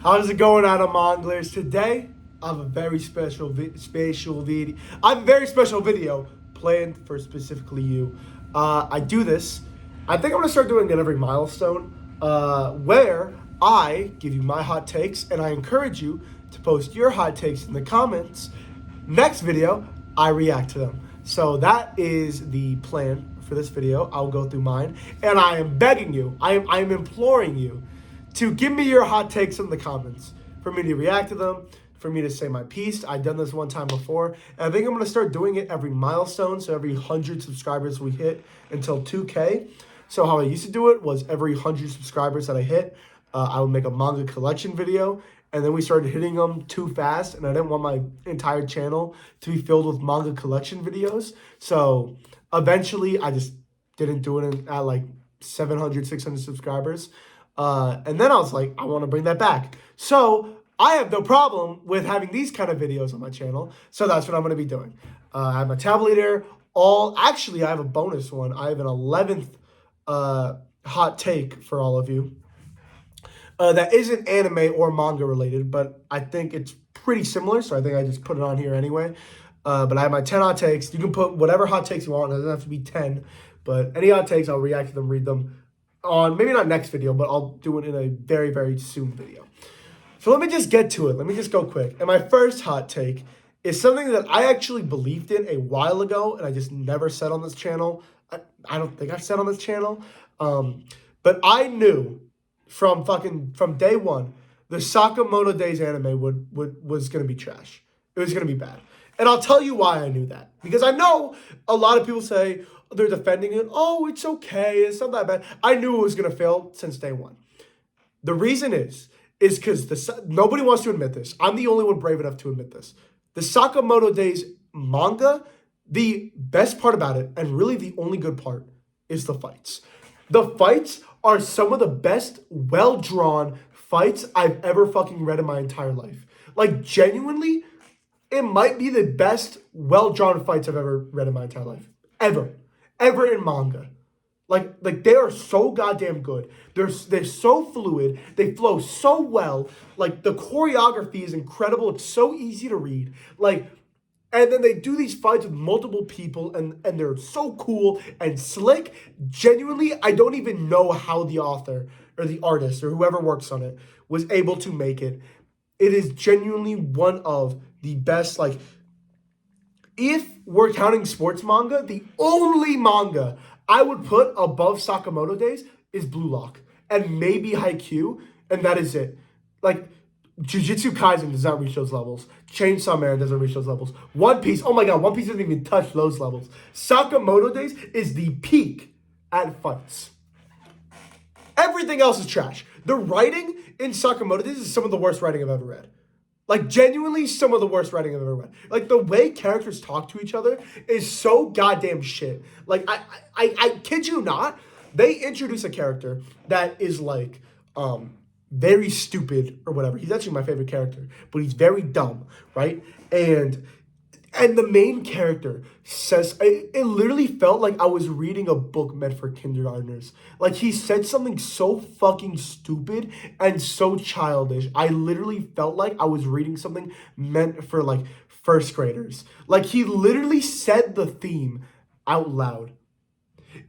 How's it going, Manglers? Today, I have a very special video. I have a very special video planned for specifically you. I do this. I think I'm gonna start doing it every milestone, where I give you my hot takes and I encourage you to post your hot takes in the comments. Next video, I react to them. So that is the plan for this video. I'll go through mine, and I am begging you, I am imploring you to give me your hot takes in the comments for me to react to them, for me to say my piece. I've done this one time before, and I think I'm going to start doing it every milestone, so every 100 subscribers we hit until 2K. So how I used to do it was every 100 subscribers that I hit, I would make a manga collection video, and then we started hitting them too fast, and I didn't want my entire channel to be filled with manga collection videos. So eventually, I just didn't do it at like 700, 600 subscribers. And then I was like, I want to bring that back. So I have no problem with having these kind of videos on my channel. So that's what I'm going to be doing. I have my tab leader. Actually, I have a bonus one. I have an 11th hot take for all of you. That isn't anime or manga related, but I think it's pretty similar. So I think I just put it on here anyway. But I have my 10 hot takes. You can put whatever hot takes you want. It doesn't have to be 10. But any hot takes, I'll react to them, read them on maybe not next video, but I'll do it in a very, very soon video. So let me just get to it. Let me just go quick. And my first hot take is something that I actually believed in a while ago, and I just never said on this channel. I don't think I've said on this channel. But I knew from day one, the Sakamoto Days anime was going to be trash. It was going to be bad. And I'll tell you why I knew that. Because I know a lot of people say, they're defending it. Oh, it's okay. It's not that bad. I knew it was going to fail since day one. The reason is because nobody wants to admit this. I'm the only one brave enough to admit this. The Sakamoto Days manga, the best part about it, and really the only good part, is the fights. The fights are some of the best, well-drawn fights I've ever fucking read in my entire life. Like, genuinely, it might be the best, well-drawn fights I've ever read in my entire life. Ever in manga. Like they are so goddamn good. They're so fluid. They flow so well. Like, the choreography is incredible. It's so easy to read. Like, and then they do these fights with multiple people, and they're so cool and slick. Genuinely, I don't even know how the author or the artist or whoever works on it was able to make it. It is genuinely one of the best, like, if we're counting sports manga, the only manga I would put above Sakamoto Days is Blue Lock and maybe Haikyuu, and that is it. Like, Jujutsu Kaisen does not reach those levels. Chainsaw Man doesn't reach those levels. One Piece, oh my god, One Piece doesn't even touch those levels. Sakamoto Days is the peak at fights. Everything else is trash. The writing in Sakamoto Days is some of the worst writing I've ever read. Like, genuinely some of the worst writing I've ever read. Like, the way characters talk to each other is so goddamn shit. Like, I kid you not, they introduce a character that is, like, very stupid or whatever. He's actually my favorite character, but he's very dumb, right? And the main character says, it literally felt like I was reading a book meant for kindergartners. Like, he said something so fucking stupid and so childish. I literally felt like I was reading something meant for, like, first graders. Like, he literally said the theme out loud.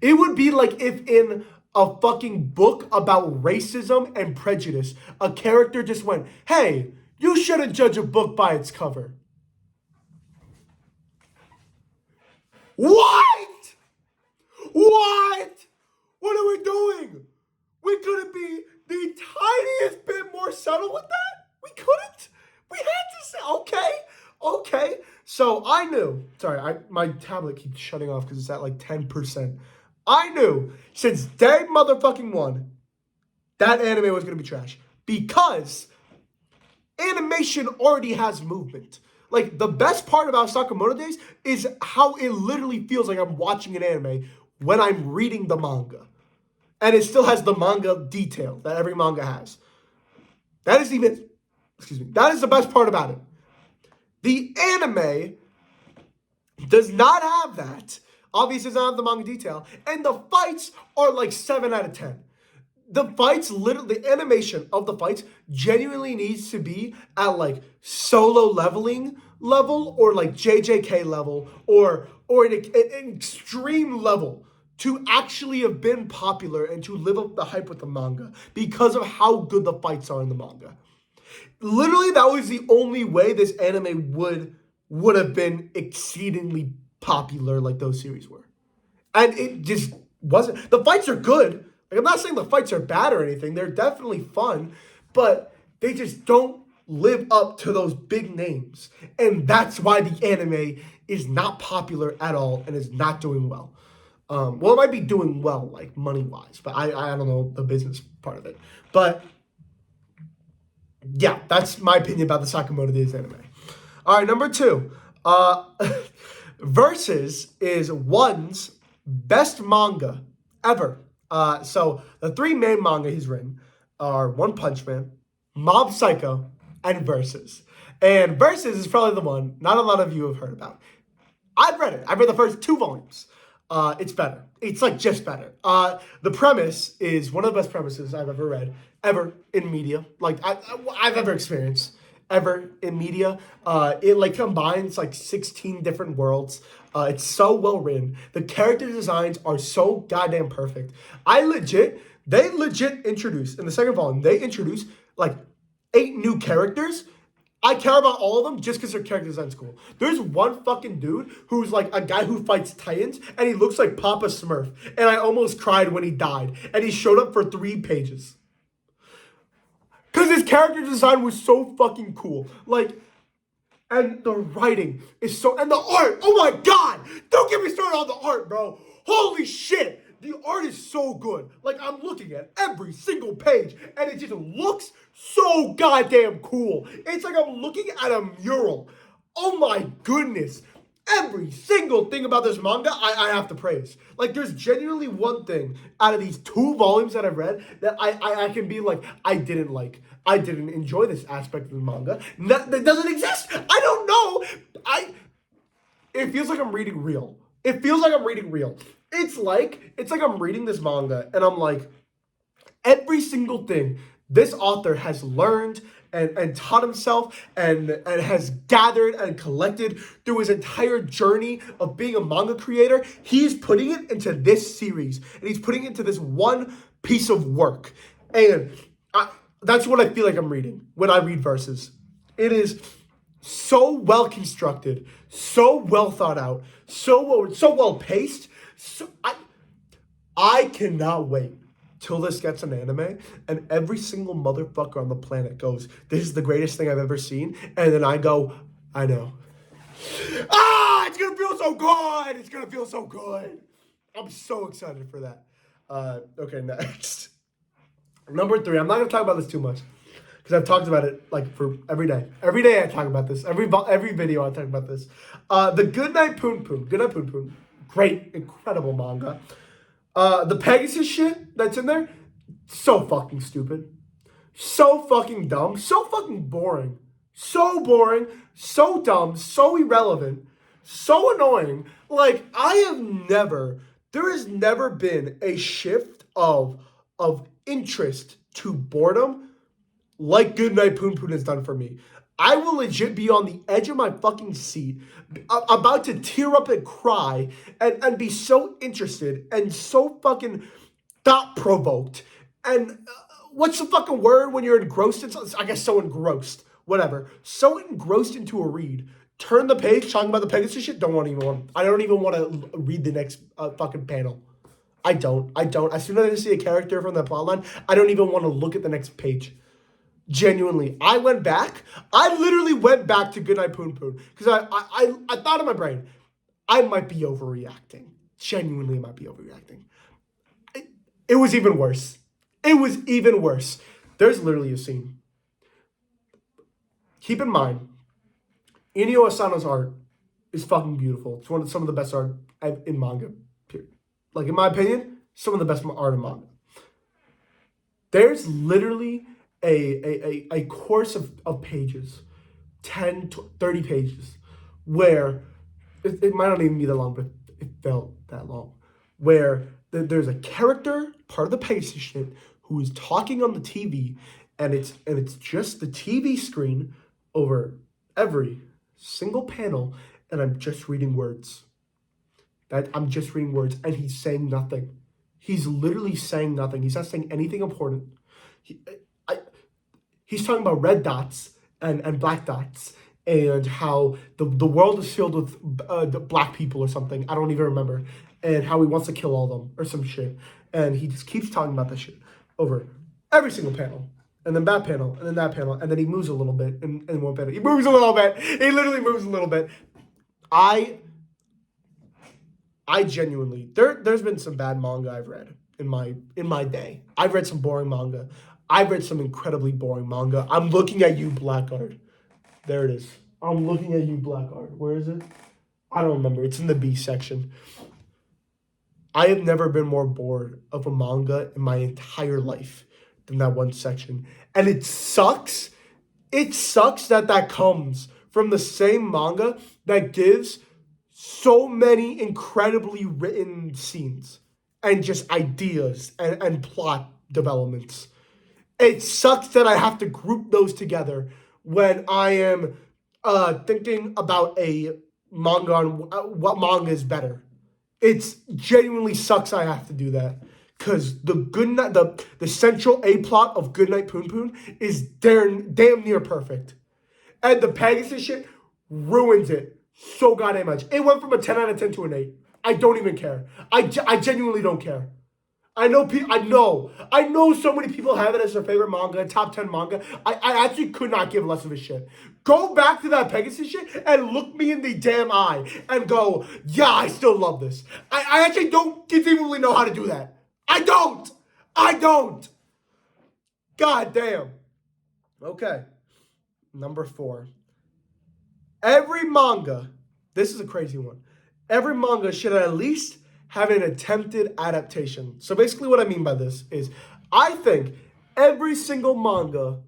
It would be like if in a fucking book about racism and prejudice, a character just went, hey, you shouldn't judge a book by its cover. What? What are we doing? We couldn't be the tiniest bit more subtle with that? We couldn't? We had to say, okay. So I knew, sorry, my tablet keeps shutting off because it's at like 10%. I knew since day motherfucking one, that anime was going to be trash. Because animation already has movement. Like, the best part about Sakamoto Days is how it literally feels like I'm watching an anime when I'm reading the manga. And it still has the manga detail that every manga has. That is the best part about it. The anime does not have that. Obviously, it doesn't have the manga detail. And the fights are like 7 out of 10. the fights, literally, the animation of the fights genuinely needs to be at like solo leveling level or like JJK level or an extreme level to actually have been popular and to live up the hype with the manga because of how good the fights are in the manga. Literally, that was the only way this anime would have been exceedingly popular like those series were. And it just wasn't. The fights are good. Like, I'm not saying the fights are bad or anything. They're definitely fun, but they just don't live up to those big names. And that's why the anime is not popular at all and is not doing well. Well, it might be doing well, like money-wise, but I don't know the business part of it. But yeah, that's my opinion about the Sakamoto Days anime. All right, number 2. Versus is One's best manga ever. So the 3 main manga he's written are One Punch Man, Mob Psycho, and Versus. And Versus is probably the one not a lot of you have heard about. I've read it. I've read the first 2 volumes. It's better. It's like just better. The premise is one of the best premises I've ever read, ever in media. Like I've ever experienced, ever in media. It like combines like 16 different worlds. It's so well written. The character designs are so goddamn perfect. They legit introduced, in the second volume, they introduced like 8 new characters. I care about all of them just because their character design's cool. There's one fucking dude who's like a guy who fights titans, and he looks like Papa Smurf. And I almost cried when he died. And he showed up for 3 pages. Because his character design was so fucking cool. Like, and the writing is so, and the art, oh my God. Don't get me started on the art, bro. Holy shit. The art is so good. Like, I'm looking at every single page, and it just looks so goddamn cool. It's like I'm looking at a mural. Oh my goodness. Every single thing about this manga, I have to praise. Like, there's genuinely one thing out of these 2 volumes that I've read that I can be like, I didn't like. I didn't enjoy this aspect of the manga. That doesn't exist. I don't know. It feels like I'm reading real. It feels like I'm reading real. It's like I'm reading this manga and I'm like, every single thing this author has learned and taught himself and has gathered and collected through his entire journey of being a manga creator, he's putting it into this series. And he's putting it into this one piece of work. And that's what I feel like I'm reading when I read Versus. It is so well constructed, so well thought out, so well paced. So I cannot wait till this gets an anime and every single motherfucker on the planet goes, this is the greatest thing I've ever seen. And then I go, I know. It's going to feel so good. It's going to feel so good. I'm so excited for that. Okay, next. Number 3. I'm not going to talk about this too much because I've talked about it like for every day. Every day I talk about this. Every video I talk about this. The Goodnight Punpun. Goodnight Punpun. Great, incredible manga. The Pegasus shit that's in there, so fucking stupid. So fucking dumb. So fucking boring. So boring. So dumb. So irrelevant. So annoying. Like, there has never been a shift of interest to boredom like Goodnight Punpun has done for me. I will legit be on the edge of my fucking seat, about to tear up and cry, and be so interested and so fucking thought-provoked. And what's the fucking word when you're engrossed? I guess so engrossed. Whatever. So engrossed into a read. Turn the page, talking about the Pegasus shit. I don't even want to read the next fucking panel. I don't. As soon as I see a character from the plotline, I don't even want to look at the next page. Genuinely, I literally went back to Goodnight Punpun because I thought in my brain, I might be overreacting. Genuinely, I might be overreacting. It was even worse. There's literally a scene. Keep in mind, Inio Asano's art is fucking beautiful. It's some of the best art in manga, period. Like, in my opinion, some of the best art in manga. There's literally a course of pages, 10 to 30 pages, where it might not even be that long, but it felt that long, where there's a character, part of the Pegasus shit, who is talking on the TV, and it's just the TV screen over every single panel, and I'm just reading words. I'm just reading words, and he's saying nothing. He's literally saying nothing. He's not saying anything important. He, I, he's talking about red dots and black dots, and how the world is filled with black people or something. I don't even remember. And how he wants to kill all of them or some shit. And he just keeps talking about this shit over every single panel. And then that panel, and then that panel, and then he moves a little bit in one panel. He moves a little bit. He literally moves a little bit. I genuinely, there's been some bad manga I've read in my day. I've read some boring manga. I've read some incredibly boring manga. I'm looking at you, Blackguard. There it is. I'm looking at you, Blackguard. Where is it? I don't remember. It's in the B section. I have never been more bored of a manga in my entire life than that one section. And it sucks. It sucks that comes from the same manga that gives so many incredibly written scenes and just ideas and plot developments. It sucks that I have to group those together when I am thinking about a manga on what manga is better. It's genuinely sucks I have to do that. Because the central A plot of Goodnight Punpun is damn near perfect. And the Pegasus shit ruins it so goddamn much. It went from a 10 out of 10 to an 8. I don't even care. I genuinely don't care. I know so many people have it as their favorite manga, top 10 manga. I actually could not give less of a shit. Go back to that Pegasus shit and look me in the damn eye and go, yeah, I still love this. I actually don't conceivably know how to do that. I don't. God damn. Okay. Number 4. Every manga, this is a crazy one. Every manga should at least have an attempted adaptation. So basically what I mean by this is I think every single manga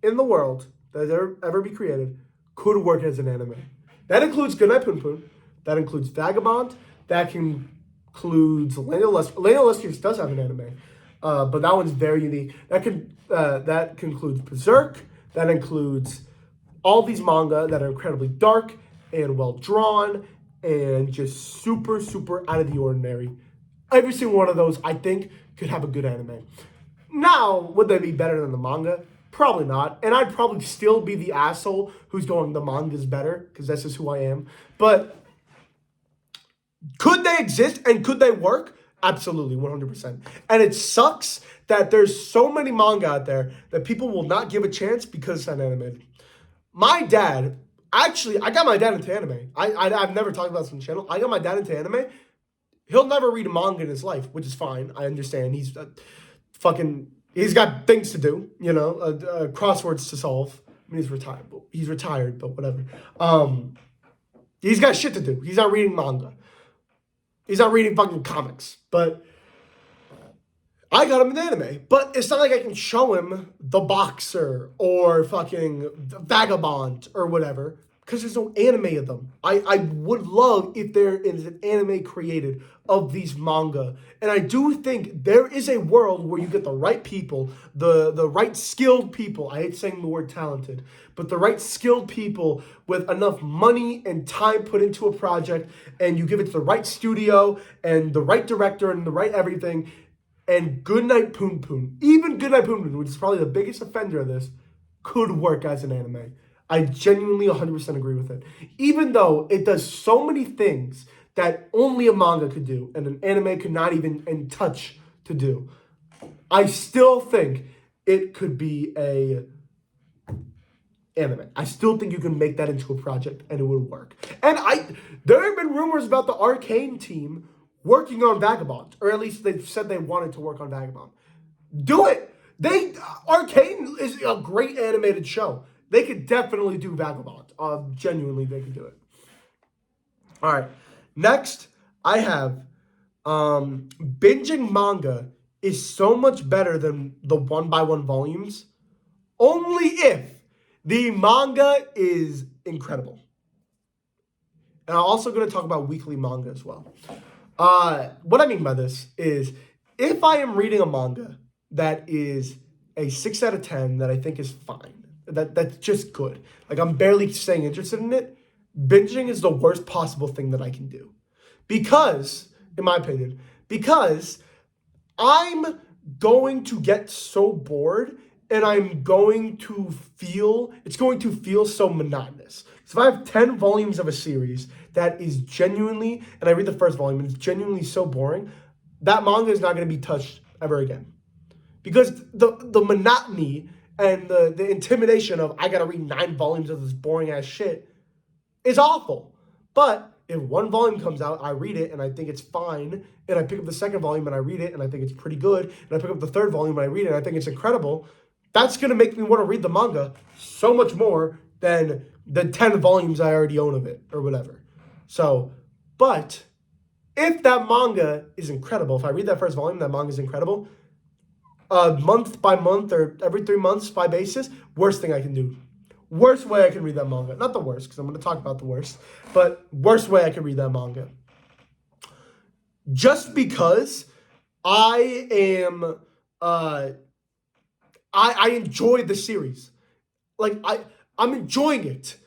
in the world that has ever be created could work as an anime. That includes Goodnight Punpun. That includes Vagabond. That includes Lena Lustrous does have an anime. But that one's very unique. That concludes Berserk. That includes all these manga that are incredibly dark and well drawn and just super, super out of the ordinary. Every single one of those, I think, could have a good anime. Now, would they be better than the manga? Probably not. And I'd probably still be the asshole who's going, the manga's better, because that's just who I am. But could they exist and could they work? Absolutely, 100%. And it sucks that there's so many manga out there that people will not give a chance because it's not animated. My dad... Actually, I got my dad into anime. I've never talked about this on the channel. I got my dad into anime. He'll never read a manga in his life, which is fine. I understand. He's he's got things to do, crosswords to solve. I mean, he's retired, but whatever. He's got shit to do. He's not reading manga. He's not reading fucking comics. But I got him in anime, but it's not like I can show him The Boxer or fucking Vagabond or whatever, because there's no anime of them. I would love if there is an anime created of these manga. And I do think there is a world where you get the right people, the right skilled people. I hate saying the word talented, but the right skilled people with enough money and time put into a project, and you give it to the right studio and the right director and the right everything. And Goodnight Punpun, even Goodnight Punpun, which is probably the biggest offender of this, could work as an anime. I genuinely 100% agree with it. Even though it does so many things that only a manga could do and an anime could not even touch to do, I still think it could be a anime. I still think you can make that into a project and it would work. And there have been rumors about the Arcane team working on Vagabond, or at least they've said they wanted to work on Vagabond. Do it. Arcane is a great animated show. They could definitely do Vagabond. Genuinely, they could do it. All right. Next, I have binging manga is so much better than the 1x1 volumes, only if the manga is incredible. And I'm also going to talk about weekly manga as well. What I mean by this is, if I am reading a manga that is a 6 out of 10 that I think is fine. That's just good. Like, I'm barely staying interested in it. Binging is the worst possible thing that I can do. Because, in my opinion, because I'm going to get so bored and it's going to feel so monotonous. So if I have 10 volumes of a series that is genuinely, and I read the first volume and it's genuinely so boring, that manga is not going to be touched ever again. Because the monotony and the intimidation of I got to read 9 volumes of this boring ass shit is awful. But if one volume comes out, I read it and I think it's fine, and I pick up the second volume and I read it and I think it's pretty good, and I pick up the third volume and I read it and I think it's incredible, that's going to make me want to read the manga so much more than the 10 volumes I already own of it or whatever. So, but if that manga is incredible, if I read that first volume, that manga is incredible, month by month or every 3 months by basis, worst thing I can do. Worst way I can read that manga. Not the worst, because I'm going to talk about the worst, but worst way I can read that manga. Just because I am, I enjoy the series. Like, I'm enjoying it.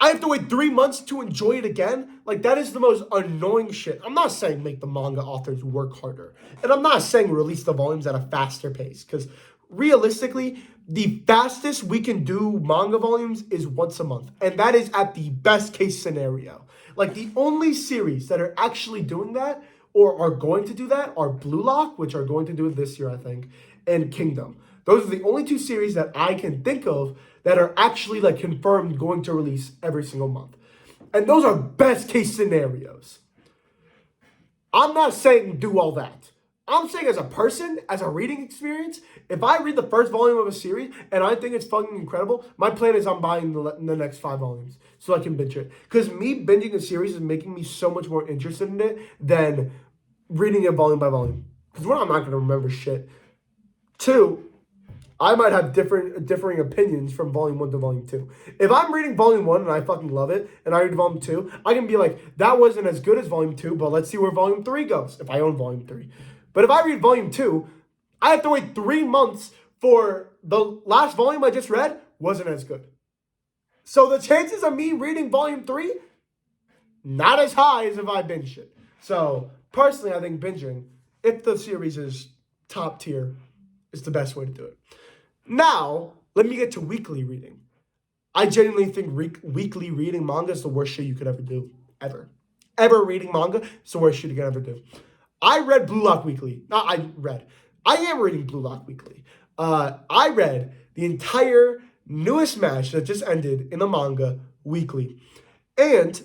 I have to wait 3 months to enjoy it again. Like, that is the most annoying shit. I'm not saying make the manga authors work harder. And I'm not saying release the volumes at a faster pace. Because realistically, the fastest we can do manga volumes is once a month. And that is at the best case scenario. Like, the only series that are actually doing that or are going to do that are Blue Lock, which are going to do it this year, I think, and Kingdom. Those are the only 2 series that I can think of that are actually like confirmed going to release every single month. And those are best case scenarios. I'm not saying do all that. I'm saying as a person, as a reading experience, if I read the first volume of a series and I think it's fucking incredible, my plan is I'm buying the next 5 volumes so I can binge it. Because me binging a series is making me so much more interested in it than reading it volume by volume. Because one, I'm not going to remember shit. 2, I might have differing opinions from volume 1 to volume 2. If I'm reading volume 1 and I fucking love it, and I read volume 2, I can be like, that wasn't as good as volume 2, but let's see where volume 3 goes, if I own volume 3. But if I read volume 2, I have to wait 3 months for the last volume I just read wasn't as good. So the chances of me reading volume 3, not as high as if I binged it. So personally, I think binging, if the series is top tier, is the best way to do it. Now, let me get to weekly reading. I genuinely think weekly reading manga is the worst shit you could ever do. Ever. Ever reading manga is the worst shit you could ever do. I read Blue Lock weekly. I am reading Blue Lock weekly. I read the entire newest match that just ended in the manga weekly. And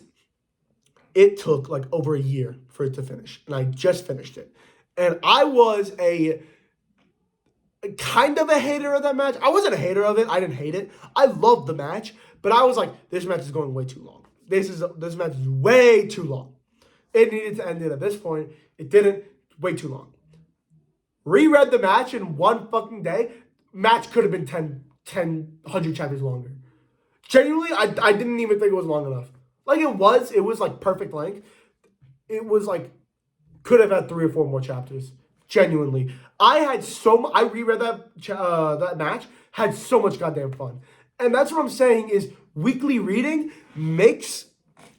it took like over a year for it to finish. And I just finished it. And I was kind of a hater of that match. I wasn't a hater of it. I didn't hate it. I loved the match, but I was like, this match is going way too long. This match is way too long. It needed to end it at this point. It didn't. Way too long. Reread the match in one fucking day. Match could have been 100 chapters longer. Genuinely, I didn't even think it was long enough. Like, it was like perfect length. It was like, could have had 3 or 4 more chapters. Genuinely. I reread that match, had so much goddamn fun. And that's what I'm saying is weekly reading makes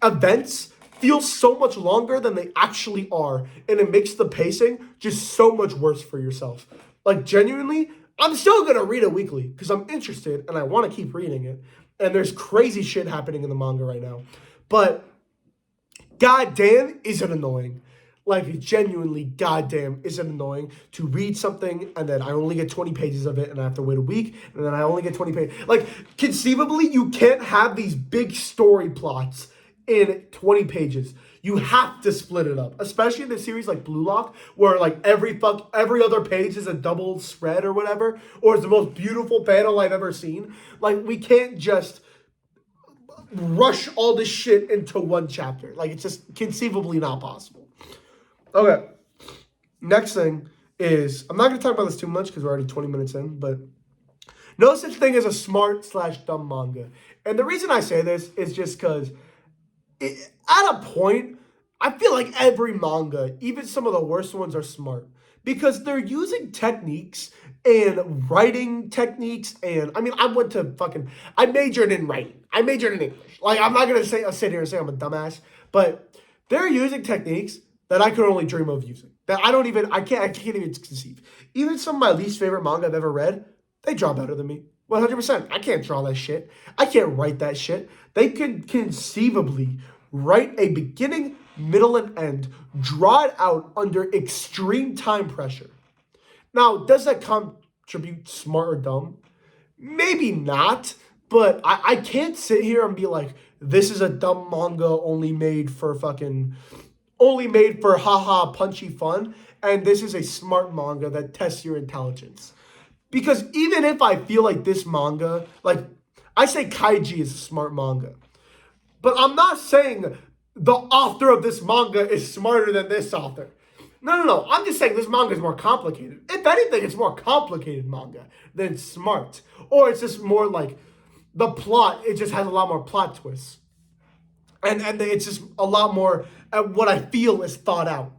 events feel so much longer than they actually are. And it makes the pacing just so much worse for yourself. Like, genuinely, I'm still going to read it weekly because I'm interested and I want to keep reading it. And there's crazy shit happening in the manga right now. But goddamn, is it annoying. Like, genuinely, goddamn, is it annoying to read something and then I only get 20 pages of it and I have to wait a week and then I only get 20 pages. Like, conceivably, you can't have these big story plots in 20 pages. You have to split it up, especially in the series like Blue Lock, where like every other page is a double spread or whatever, or it's the most beautiful panel I've ever seen. Like, we can't just rush all this shit into one chapter. Like, it's just conceivably not possible. Okay, next thing is, I'm not going to talk about this too much because we're already 20 minutes in, but no such thing as a smart/dumb manga. And the reason I say this is just because at a point, I feel like every manga, even some of the worst ones, are smart because they're using techniques and writing techniques. And I mean, I majored in writing. I majored in English. Like, I'm not going to sit here and say I'm a dumbass, but they're using techniques that I could only dream of using. That I can't even conceive. Even some of my least favorite manga I've ever read, they draw better than me. 100%. I can't draw that shit. I can't write that shit. They could conceivably write a beginning, middle, and end, draw it out under extreme time pressure. Now, does that contribute smart or dumb? Maybe not, but I can't sit here and be like, this is a dumb manga only made for haha punchy fun, and this is a smart manga that tests your intelligence. Because even if I feel like this manga, like, I say Kaiji is a smart manga, but I'm not saying the author of this manga is smarter than this author. No. I'm just saying this manga is more complicated. If anything, it's more complicated manga than smart. Or it's just more like the plot, it just has a lot more plot twists. And it's just a lot more what I feel is thought out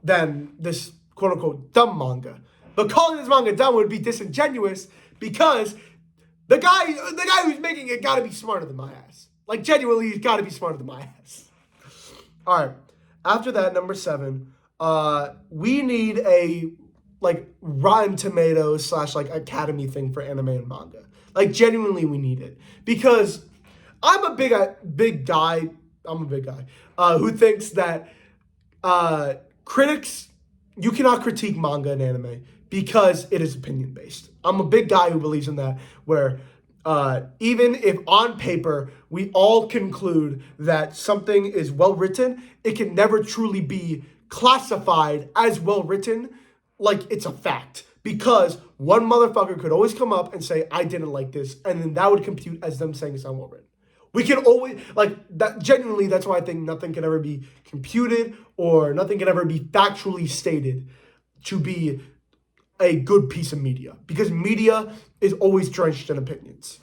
than this quote unquote dumb manga. But calling this manga dumb would be disingenuous because the guy who's making it gotta be smarter than my ass. Like, genuinely, he's gotta be smarter than my ass. All right. After that, number 7, we need a like Rotten Tomatoes / like Academy thing for anime and manga. Like, genuinely, we need it because I'm a big guy who thinks that critics, you cannot critique manga and anime because it is opinion based. I'm a big guy who believes in that, where even if on paper we all conclude that something is well written, it can never truly be classified as well written like it's a fact. Because one motherfucker could always come up and say, I didn't like this, and then that would compute as them saying it's not well written. We can always, like, that. Genuinely, that's why I think nothing can ever be computed or nothing can ever be factually stated to be a good piece of media. Because media is always drenched in opinions.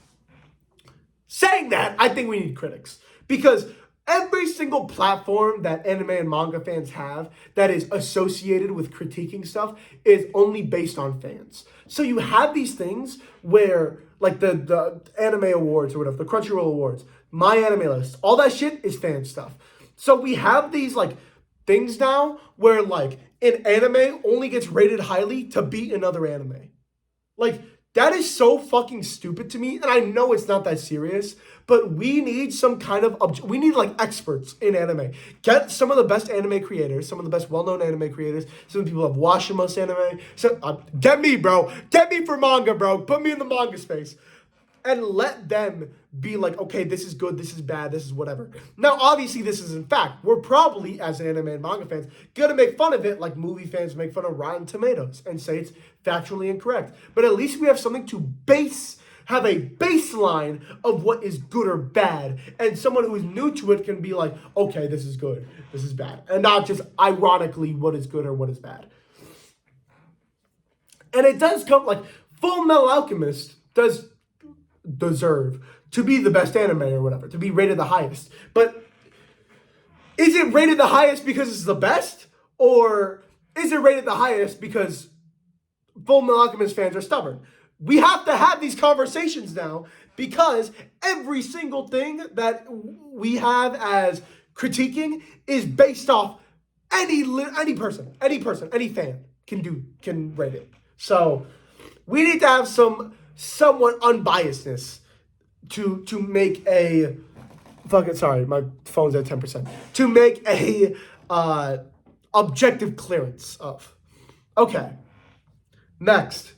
Saying that, I think we need critics. Because every single platform that anime and manga fans have that is associated with critiquing stuff is only based on fans. So you have these things where, like the anime awards or whatever, the Crunchyroll awards, My Anime List, all that shit is fan stuff. So we have these like things now where like an anime only gets rated highly to beat another anime. Like, that is so fucking stupid to me, and I know it's not that serious, but we need some kind of, we need like experts in anime. Get some of the best anime creators, some of the best well-known anime creators, some people have watched the most anime. So, get me, bro. Get me for manga, bro. Put me in the manga space. And let them be like, okay, this is good, this is bad, this is whatever. Now, obviously, this is in fact. We're probably, as anime and manga fans, gonna make fun of it like movie fans make fun of Rotten Tomatoes and say it's factually incorrect. But at least we have something to have a baseline of what is good or bad. And someone who is new to it can be like, okay, this is good, this is bad. And not just ironically what is good or what is bad. And it does come, like, Full Metal Alchemist does deserve to be the best anime or whatever, to be rated the highest. But is it rated the highest because it's the best? Or is it rated the highest because Full Metal Alchemist fans are stubborn? We have to have these conversations now because every single thing that we have as critiquing is based off any person, any fan can rate it. So we need to have some somewhat unbiasedness to make a sorry, my phone's at 10%, to make a objective clearance of. Okay, next,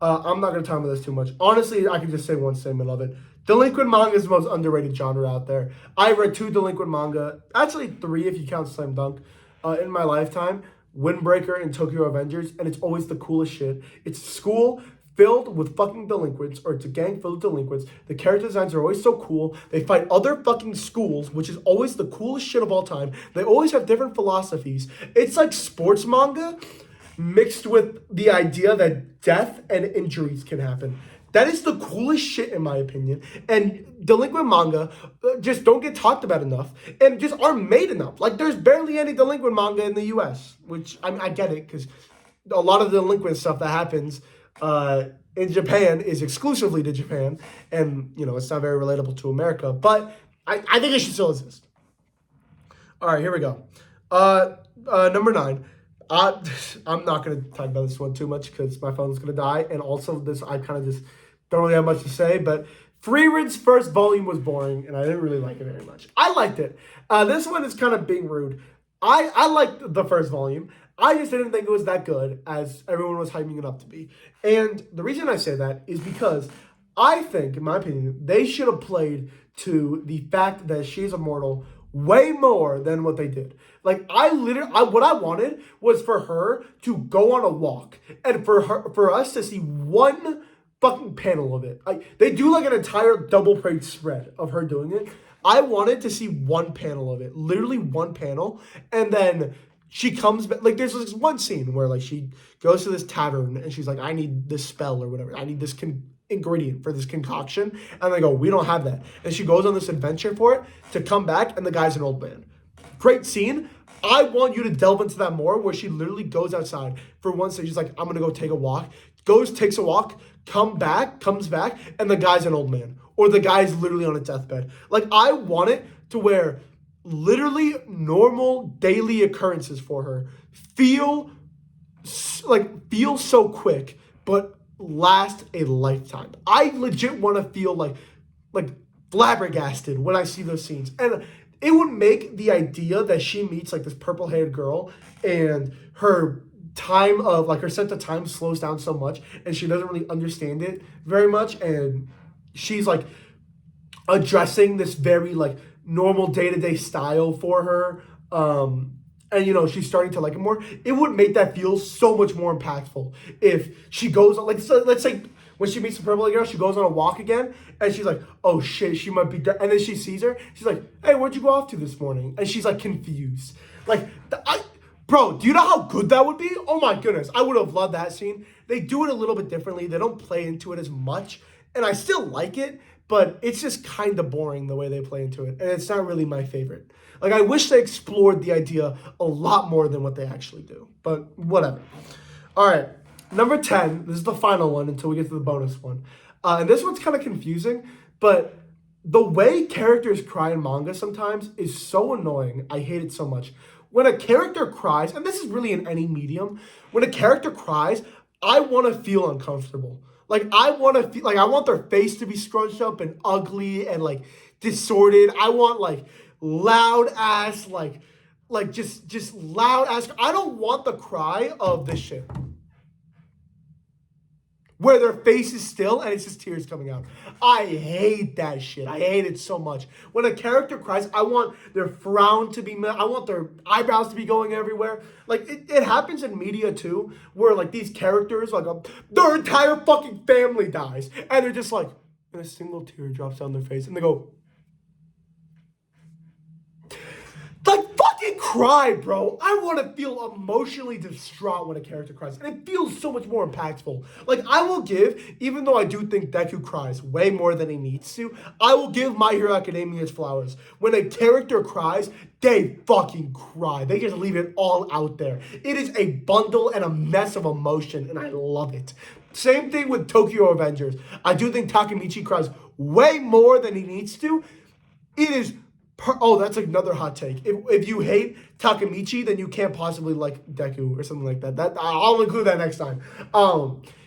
I'm not going to talk about this too much. Honestly, I can just say one statement of it. Delinquent manga is the most underrated genre out there. I read 2 delinquent manga, actually 3 if you count Slam Dunk, in my lifetime. Windbreaker and Tokyo Avengers, and it's always the coolest shit. It's school filled with fucking delinquents, or it's a gang filled with delinquents. The character designs are always so cool. They fight other fucking schools, which is always the coolest shit of all time. They always have different philosophies. It's like sports manga mixed with the idea that death and injuries can happen. That is the coolest shit in my opinion. And delinquent manga just don't get talked about enough and just aren't made enough. Like, there's barely any delinquent manga in the US, which I get it because a lot of the delinquent stuff that happens in Japan is exclusively to Japan, and it's not very relatable to America. But I think it should still exist. All right, here we go. Number 9. I'm not gonna talk about this one too much because my phone's gonna die, and also this I kind of just don't really have much to say. But Frieren's first volume was boring, and I didn't really like it very much. I liked it. This one is kind of being rude. I liked the first volume. I just didn't think it was that good as everyone was hyping it up to be. And the reason I say that is because I think, in my opinion, they should have played to the fact that she's immortal way more than what they did. Like what I wanted was for her to go on a walk and for us to see one fucking panel of it. They do like an entire double page spread of her doing it. I wanted to see one panel of it, literally one panel, and then she comes back. Like there's this one scene where like she goes to this tavern and she's like, I need this spell or whatever. I need this ingredient for this concoction. And they go, we don't have that. And she goes on this adventure for it to come back, and the guy's an old man. Great scene. I want you to delve into that more, where she literally goes outside for one second. She's like, I'm gonna go take a walk. Goes, takes a walk, comes back, and the guy's an old man. Or the guy's literally on a deathbed. Like, I want it to where literally normal daily occurrences for her feel so quick, but last a lifetime. I legit want to feel like flabbergasted when I see those scenes. And it would make the idea that she meets like this purple-haired girl and her time of like her sense of time slows down so much and she doesn't really understand it very much, and she's like addressing this very like normal day-to-day style for her, and she's starting to like it more. It would make that feel so much more impactful if she goes like, so let's say when she meets the purple girl, she goes on a walk again, and she's like, oh shit, she might be dead. And then she sees her, she's like, hey, where'd you go off to this morning? And she's like confused. Like, bro, do you know how good that would be? Oh my goodness, I would have loved that scene. They do it a little bit differently. They don't play into it as much, and I still like it, but it's just kind of boring the way they play into it, and it's not really my favorite. Like, I wish they explored the idea a lot more than what they actually do, but whatever. All right, number 10, this is the final one until we get to the bonus one. And this one's kind of confusing, but the way characters cry in manga sometimes is so annoying. I hate it so much. When a character cries, and this is really in any medium, when a character cries, I want to feel uncomfortable. Like, I want to feel, like, I want their face to be scrunched up and ugly and, like, distorted. I want, like, loud ass, just loud ass. I don't want the cry of this shit, where their face is still and it's just tears coming out. I hate that shit. I hate it so much. When a character cries, I want their frown to be, I want their eyebrows to be going everywhere. Like, it happens in media too, where like these characters, like their entire fucking family dies, and they're just like, and a single tear drops down their face, and they go, like, fucking cry, bro. I want to feel emotionally distraught when a character cries, and it feels so much more impactful. Like, I will give, even though I do think Deku cries way more than he needs to, I will give My Hero Academia's flowers. When a character cries, they fucking cry. They just leave it all out there. It is a bundle and a mess of emotion, and I love it. Same thing with Tokyo Avengers. I do think Takemichi cries way more than he needs to. It is... Oh, that's another hot take. If you hate Takemichi, then you can't possibly like Deku or something like that. I'll include that next time.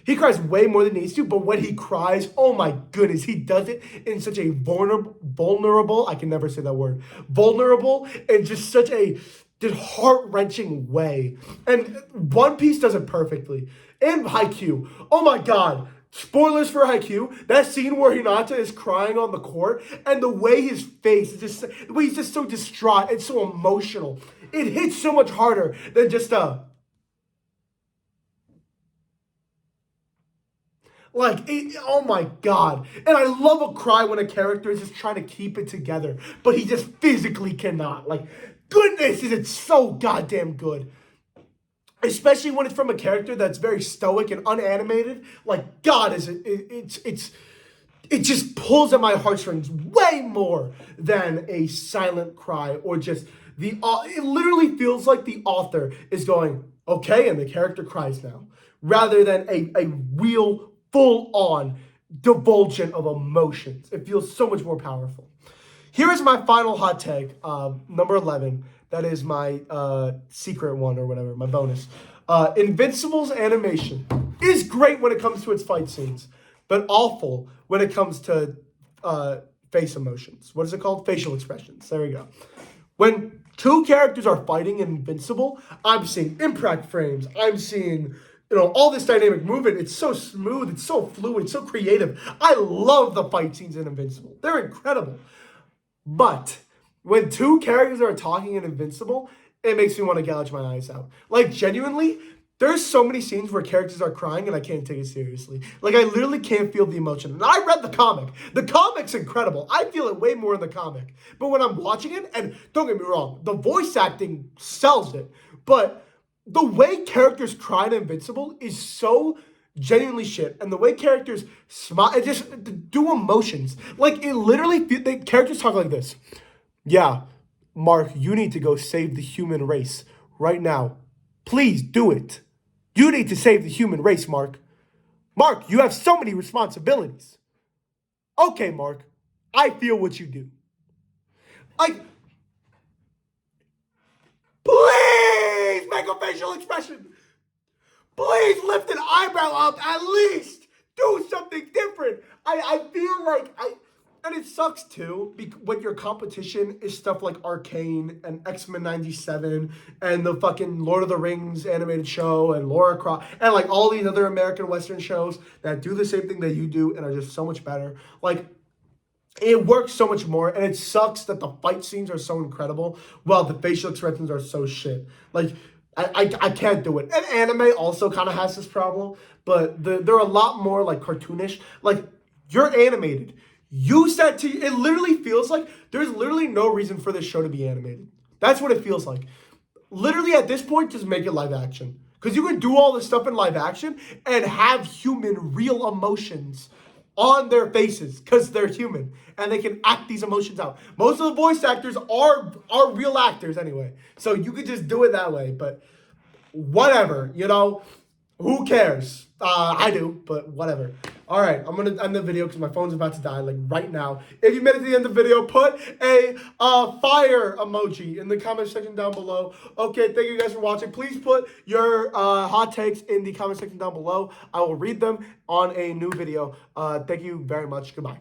He cries way more than he needs to, but when he cries, oh my goodness, he does it in such a vulnerable, I can never say that word, vulnerable, and just such a heart-wrenching way. And One Piece does it perfectly. And Haikyuu, oh my god. Spoilers for Haikyuu, that scene where Hinata is crying on the court, and the way his face is just, the way he's just so distraught and so emotional, it hits so much harder than just oh my god. And I love a cry when a character is just trying to keep it together, but he just physically cannot. Like, goodness, is it so goddamn good. Especially when it's from a character that's very stoic and unanimated. Like, God, it just pulls at my heartstrings way more than a silent cry or just it literally feels like the author is going, okay, and the character cries now. rather than a real, full-on divulgence of emotions. It feels so much more powerful. Here is my final hot take, number 11. That is my secret one or whatever, my bonus. Invincible's animation is great when it comes to its fight scenes, but awful when it comes to face emotions. What is it called? Facial expressions. There we go. When two characters are fighting in Invincible, I'm seeing impact frames. I'm seeing, all this dynamic movement. It's so smooth. It's so fluid. It's so creative. I love the fight scenes in Invincible. They're incredible. But when two characters are talking in Invincible, it makes me want to gouge my eyes out. Like, genuinely, there's so many scenes where characters are crying and I can't take it seriously. Like, I literally can't feel the emotion. And I read the comic. The comic's incredible. I feel it way more in the comic. But when I'm watching it, and don't get me wrong, the voice acting sells it. But the way characters cry in Invincible is so genuinely shit. And the way characters smile, it just do emotions. Like, it literally, the characters talk like this. Yeah, Mark, you need to go save the human race right now. Please do it. You need to save the human race, Mark. Mark, you have so many responsibilities. Okay, Mark, I feel what you do. Like, please make a facial expression. Please lift an eyebrow up at least. Do something different. I feel like and it sucks too when your competition is stuff like Arcane and X-Men 97 and the fucking Lord of the Rings animated show and Laura Croft and like all these other American Western shows that do the same thing that you do and are just so much better. Like, it works so much more, and it sucks that the fight scenes are so incredible while the facial expressions are so shit. Like, I can't do it. And anime also kind of has this problem, but they're a lot more like cartoonish. Like, you're animated. It literally feels like there's literally no reason for this show to be animated. That's what it feels like. Literally at this point, just make it live action. Because you can do all this stuff in live action and have human, real emotions on their faces because they're human and they can act these emotions out. Most of the voice actors are real actors anyway. So you could just do it that way. But whatever, who cares? I do, but whatever. All right, I'm going to end the video because my phone's about to die, like right now. If you made it to the end of the video, put a fire emoji in the comment section down below. Okay, thank you guys for watching. Please put your hot takes in the comment section down below. I will read them on a new video. Thank you very much. Goodbye.